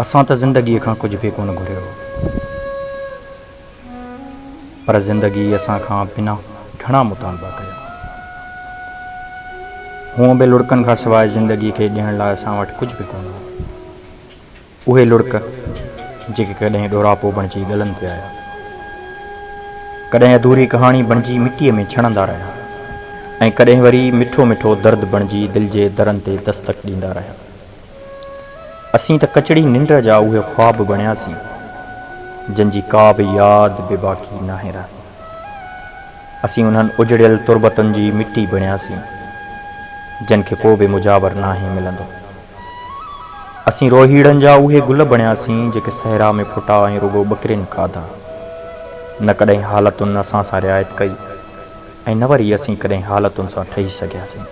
असां त ज़िंदगीअ खां कुझु बि कोन घुरियो, पर ज़िंदगी असां खां बिना घणा मुतालबा कया। हूअं बि लुड़कनि खां सवाइ ज़िंदगी खे ॾियण लाइ असां वटि कुझु बि कोन हो। उहे लुड़क जेके कॾहिं ॾोरापो बणिजी ॻलनि पिया आया, कॾहिं अधूरी कहाणी बणिजी मिटीअ में छणंदा रहिया, ऐं कॾहिं वरी मिठो मिठो दर्द बणिजी दिलि जे दरनि ते दस्तक ॾींदा रहिया। असीं त कचड़ी निंड जा उहे ख़्वाब बणियासीं जंहिंजी का बि यादि बि बाक़ी नाहे रही। असीं उन्हनि उजड़ियल तुरबतुनि जी मिटी बणियासीं जिन खे को बि मुजावर नाहे मिलंदो। असीं रोहीड़नि जा उहे गुल बणियासीं जेके सहरा में फुटा ऐं रुगो ॿकरियुनि खाधा। न कॾहिं हालतुनि असां सां रिआयत कई, ऐं न वरी असीं कॾहिं हालतुनि सां ठही सघियासीं।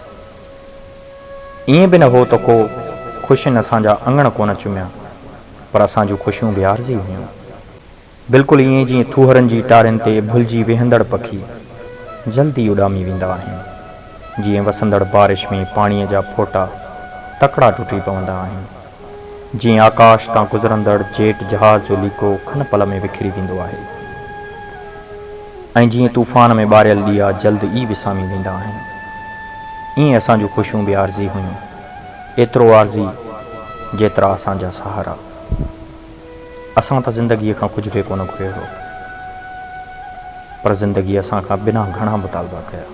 ईअं बि न हो त को ख़ुशियुनि असांजा अङण कोन चुमिया, पर असां जूं ख़ुशियूं बि आरज़ी हुयूं। बिल्कुलु ईअं जीअं थूहरनि जी टारियुनि ते भुलिजी वेहंदड़ पखी जल्दी उॾामी वेंदा आहिनि, जीअं वसंदड़ बारिश में पाणीअ जा फोटा तकड़ा टुटी पवंदा आहिनि, जीअं आकाश तां गुज़रंदड़ जेट जहाज़ जो लीको खन पल में विखिरी वेंदो आहे, ऐं जीअं तूफ़ान में ॿारियल ॾीआ जल्द ई विसामी वेंदा आहिनि। ईअं असां जूं ख़ुशियूं बि आरज़ी हुयूं, एतिरो आरज़ी जेतिरा असांजा सहारा। असां त ज़िंदगीअ खां कुझु बि कोन घुरियो हो, पर ज़िंदगी असां खां बिना घणा मुतालबा कया।